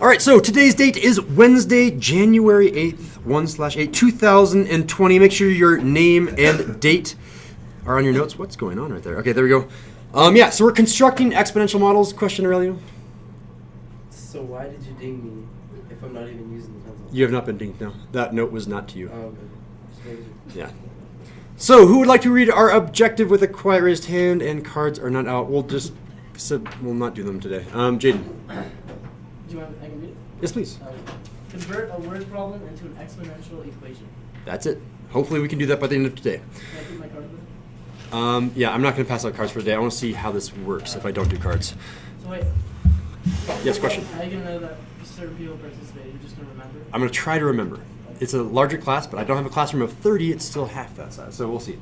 All right, so today's date is Wednesday, January 8th, 1/8, 2020. Make sure your name and date are on your notes. What's going on right there? Okay, there we go. Yeah, so we're constructing exponential models. Question, Aurelio? So why did you ding me if I'm not even using the pencil? You have not been dinged, no. That note was not to you. Oh, okay. Just making sure. Yeah. So, who would like to read our objective with a quiet raised hand and cards are not out? We'll not do them today. Jaden. Do you want? I can read it. Yes, please. Convert a word problem into an exponential equation. That's it. Hopefully we can do that by the end of today. Can I keep my card with it? Yeah, I'm not going to pass out cards for today. I want to see how this works if I don't do cards. So wait. Yes, question? How are you going to know that certain people participate? You're just going to remember? I'm going to try to remember. It's a larger class, but I don't have a classroom of 30. It's still half that size, so we'll see.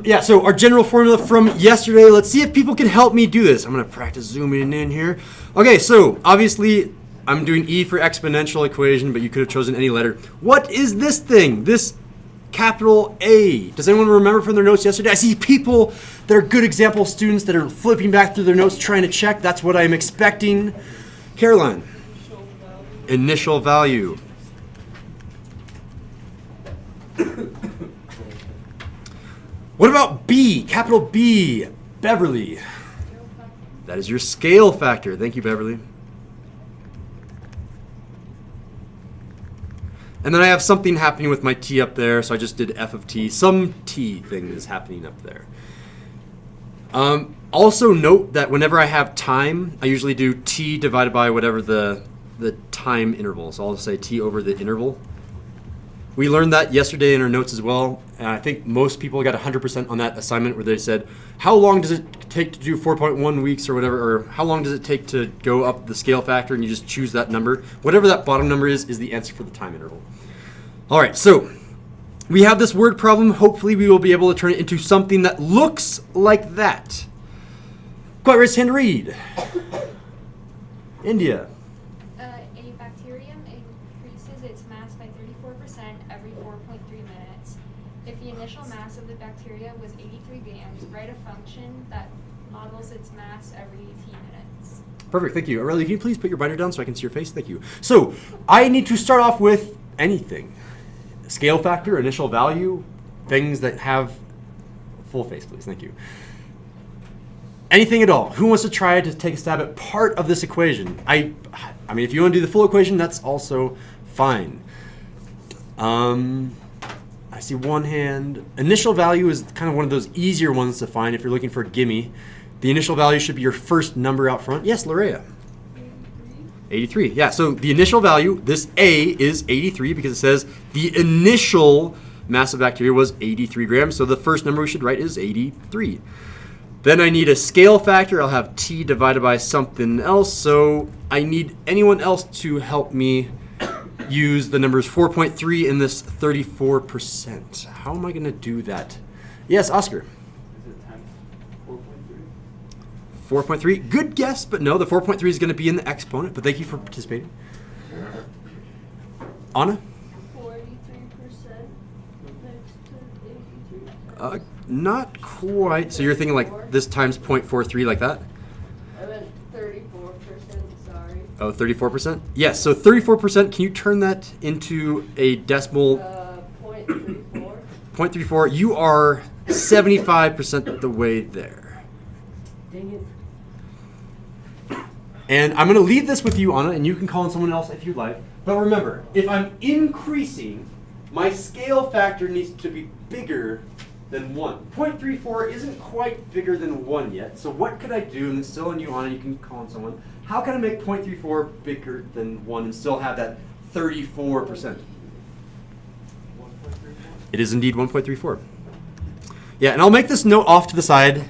Yeah, so our general formula from yesterday. Let's see if people can help me do this. I'm going to practice zooming in here. Okay, so obviously I'm doing E for exponential equation, but you could have chosen any letter. What is this thing? This capital A. Does anyone remember from their notes yesterday? I see people that are good example students that are flipping back through their notes trying to check. That's what I'm expecting. Caroline. Initial value. What about B? Capital B. Beverly. That is your scale factor. Thank you, Beverly. And then I have something happening with my t up there, so I just did f of t. Some t thing is happening up there. Also note that whenever I have time, I usually do t divided by whatever the time interval. So I'll say t over the interval. We learned that yesterday in our notes as well. And I think most people got 100% on that assignment where they said, how long does it take to do 4.1 weeks or whatever, or how long does it take to go up the scale factor, and you just choose that number. Whatever that bottom number is the answer for the time interval. All right, so we have this word problem. Hopefully we will be able to turn it into something that looks like that. Quiet raised hand, read. India. A bacterium increases its mass by 34% every 4.3 minutes. If the initial mass of the bacteria was 83 grams, write a function that models its mass every t minutes. Perfect, thank you. Aurelia, can you please put your binder down so I can see your face? Thank you. So I need to start off with anything. Scale factor, initial value, things that have full face, please. Thank you. Anything at all. Who wants to try to take a stab at part of this equation? I mean, if you want to do the full equation, that's also fine. I see one hand. Initial value is kind of one of those easier ones to find if you're looking for a gimme. The initial value should be your first number out front. Yes, Lorea. 83. Yeah, so the initial value, this A is 83 because it says the initial mass of bacteria was 83 grams. So the first number we should write is 83. Then I need a scale factor. I'll have t divided by something else. So I need anyone else to help me use the numbers 4.3 and this 34%. How am I going to do that? Yes, Oscar. 4.3. Good guess, but no, the 4.3 is going to be in the exponent, but thank you for participating. Anna? 43% next to 83%. Not quite. So you're thinking like this times 0.43 like that? I meant 34%, sorry. Oh, 34%? Yes, so 34%, can you turn that into a decimal? 0.34. 0.34. You are 75% of the way there. Dang it. And I'm going to leave this with you, Anna, and you can call on someone else if you'd like. But remember, if I'm increasing, my scale factor needs to be bigger than 1. 0.34 isn't quite bigger than 1 yet. So what could I do? And it's still on you, Anna. You can call on someone. How can I make 0.34 bigger than 1 and still have that 34%? It is indeed 1.34. Yeah, and I'll make this note off to the side.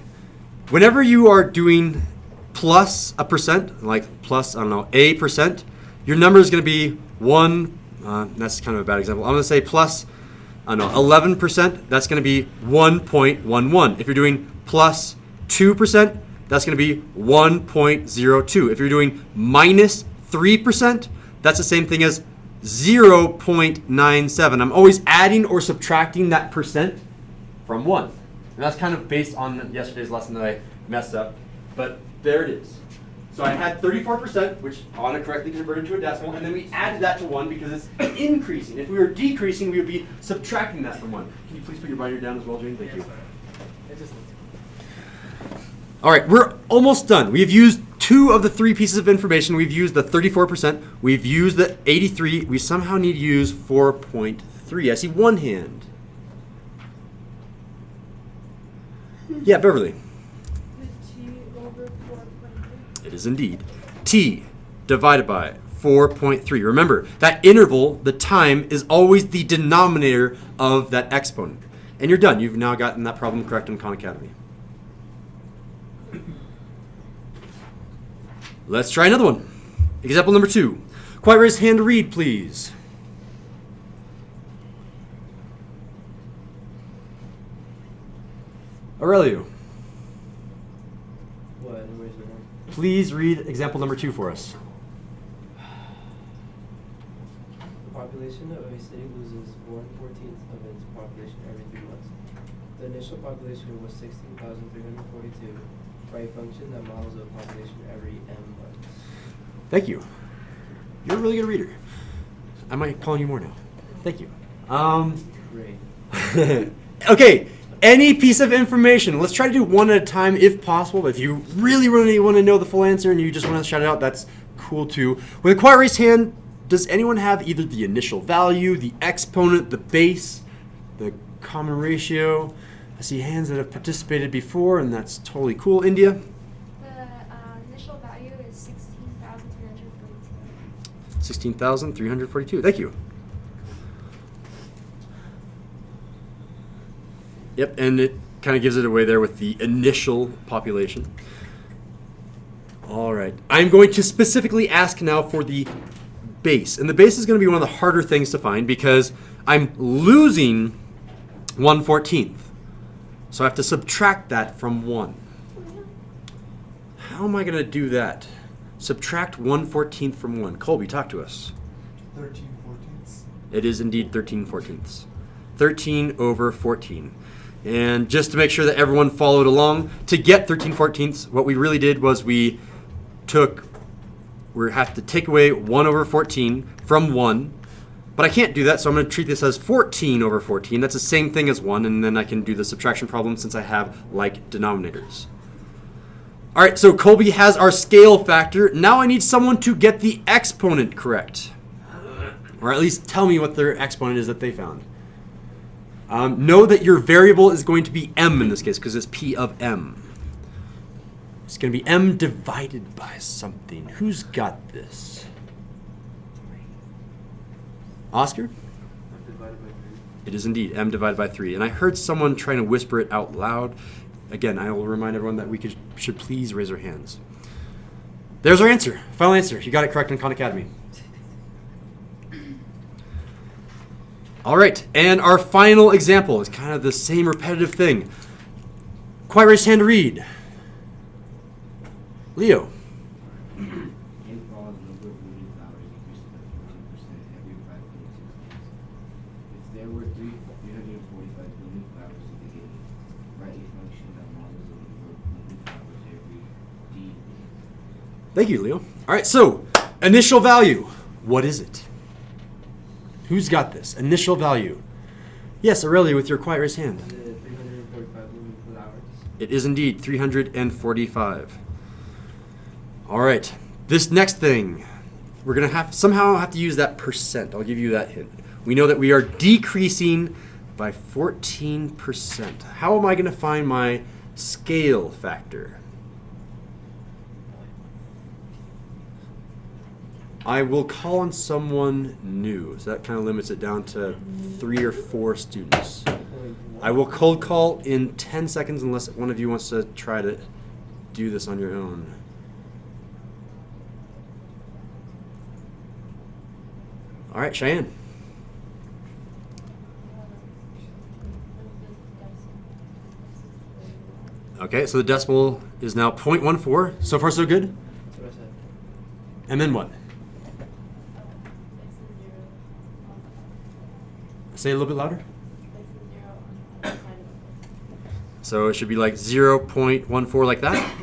Whenever you are doing plus a percent, like plus, I don't know, a percent, your number is going to be 1. That's kind of a bad example. I'm going to say plus, I don't know, 11%. That's going to be 1.11. If you're doing plus 2%, that's going to be 1.02. If you're doing minus 3%, that's the same thing as 0.97. I'm always adding or subtracting that percent from 1. And that's kind of based on yesterday's lesson that I messed up. But there it is. So I had 34%, which Anna correctly converted to a decimal, and then we added that to 1 because it's increasing. If we were decreasing, we would be subtracting that from 1. Can you please put your binder down as well, Jane? Thank you. It just All right, we're almost done. We've used 2 of the 3 pieces of information. We've used the 34%. We've used the 83. We somehow need to use 4.3. I see one hand. Yeah, Beverly. T over 4.3. It is indeed. T divided by 4.3. Remember, that interval, the time, is always the denominator of that exponent. And you're done. You've now gotten that problem correct in Khan Academy. Let's try another one. Example number 2. Quiet raised hand to read, please. Aurelio, What? Where's my hand? please read example number 2 for us. The population of a city loses 1/14 of its population every 3 months. The initial population was 16,342 by a function that models the population every m months. Thank you. You're a really good reader. I might call you more now. Thank you. Great. Okay, any piece of information. Let's try to do one at a time if possible. But if you really, really want to know the full answer and you just want to shout it out, that's cool too. With a quiet raised hand, does anyone have either the initial value, the exponent, the base, the common ratio? I see hands that have participated before, and that's totally cool. India? The initial value is 16,342. 16,342. Thank you. Yep, and it kind of gives it away there with the initial population. All right. I'm going to specifically ask now for the base. And the base is going to be one of the harder things to find because I'm losing 1/14. So I have to subtract that from 1. How am I going to do that? Subtract 1/14 from 1. Colby, talk to us. 13/14. It is indeed 13/14. 13 over 14. And just to make sure that everyone followed along, to get 13/14, what we really did was we have to take away 1 over 14 from 1. But I can't do that, so I'm going to treat this as 14 over 14. That's the same thing as 1, and then I can do the subtraction problem since I have like denominators. All right, so Colby has our scale factor. Now I need someone to get the exponent correct. Or at least tell me what their exponent is that they found. Know that your variable is going to be m in this case because it's p of m. It's going to be m divided by something. Who's got this? Oscar? Divided by 3. It is indeed m divided by 3. And I heard someone trying to whisper it out loud. Again, I will remind everyone that we should please raise our hands. There's our answer. Final answer. You got it correct in Khan Academy. All right, and our final example is kind of the same repetitive thing. Quiet raised hand to read. Leo. In fall, the number of blooming flowers increases by 14% every 5.6 days. If there were 345 blooming flowers at the beginning, write a function that models the number of blooming flowers every d days. Thank you, Leo. All right, so initial value. What is it? Who's got this? Initial value. Yes, Aurelia, with your quiet raised hand. Is it 345 blooming flowers? It is indeed 345. All right, this next thing, we're going to somehow have to use that percent. I'll give you that hint. We know that we are decreasing by 14%. How am I going to find my scale factor? I will call on someone new. So that kind of limits it down to 3 or 4 students. I will cold call in 10 seconds unless one of you wants to try to do this on your own. All right, Cheyenne. Okay, so the decimal is now 0.14. So far, so good? That's what I said. And then what? Say a little bit louder. So it should be like 0.14 like that?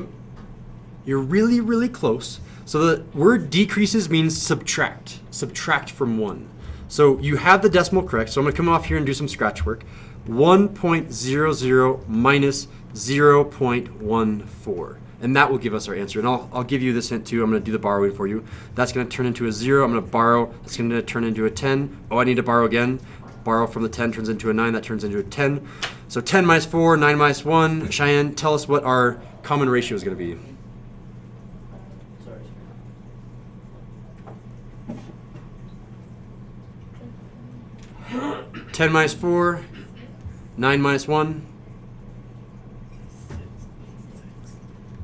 You're really, really close. So the word decreases means subtract. Subtract from 1. So you have the decimal correct. So I'm going to come off here and do some scratch work. 1.00 minus 0.14. And that will give us our answer. And I'll give you this hint too. I'm going to do the borrowing for you. That's going to turn into a 0. I'm going to borrow. That's going to turn into a 10. Oh, I need to borrow again. Borrow from the 10 turns into a 9. That turns into a 10. So 10 minus 4, 9 minus 1. Cheyenne, tell us what our common ratio is going to be. Sorry. 10 minus 4, 9 minus 1.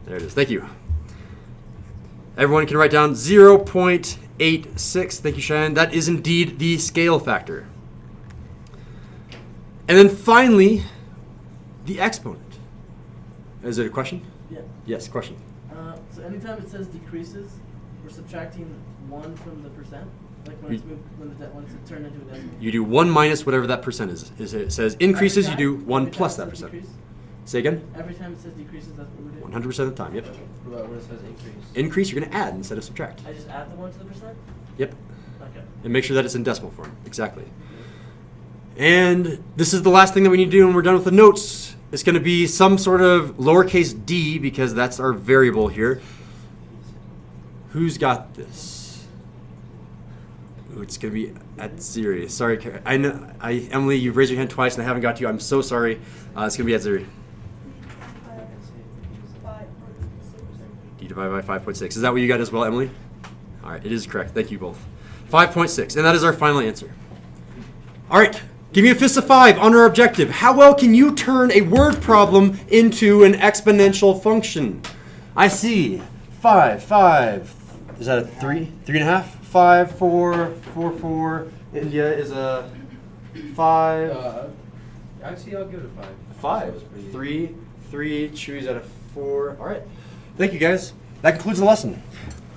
There it is. Thank you. Everyone can write down 0.86. Thank you, Cheyenne. That is indeed the scale factor. And then finally, the exponent. Is it a question? Yeah. Yes, question. So anytime it says decreases, we're subtracting 1 from the percent. Like when it's moved, when it's turned into a decimal. You do 1 minus whatever that percent is. It says increases, you do 1 Every plus time that it says percent. decrease? Say again? Every time it says decreases, that's what we're doing. 100% of the time, yep. What about when it says increase? Increase, you're going to add instead of subtract. I just add the 1 to the percent? Yep. Okay. And make sure that it's in decimal form. Exactly. And this is the last thing that we need to do when we're done with the notes. It's going to be some sort of lowercase d because that's our variable here. Who's got this? Ooh, it's going to be at zero. Sorry, I know, Emily, you've raised your hand twice and I haven't got to you. I'm so sorry. It's going to be at 0. D divided by 5.6. Is that what you got as well, Emily? All right, it is correct. Thank you both. 5.6, and that is our final answer. All right, give me a fist of 5 on our objective. How well can you turn a word problem into an exponential function? I see 5. Is that a 3? 3.5? 5, 4, 4, 4. India is a 5. Actually, I'll give it a 5. 5. That was pretty- 3. Choose out of 4. All right. Thank you, guys. That concludes the lesson.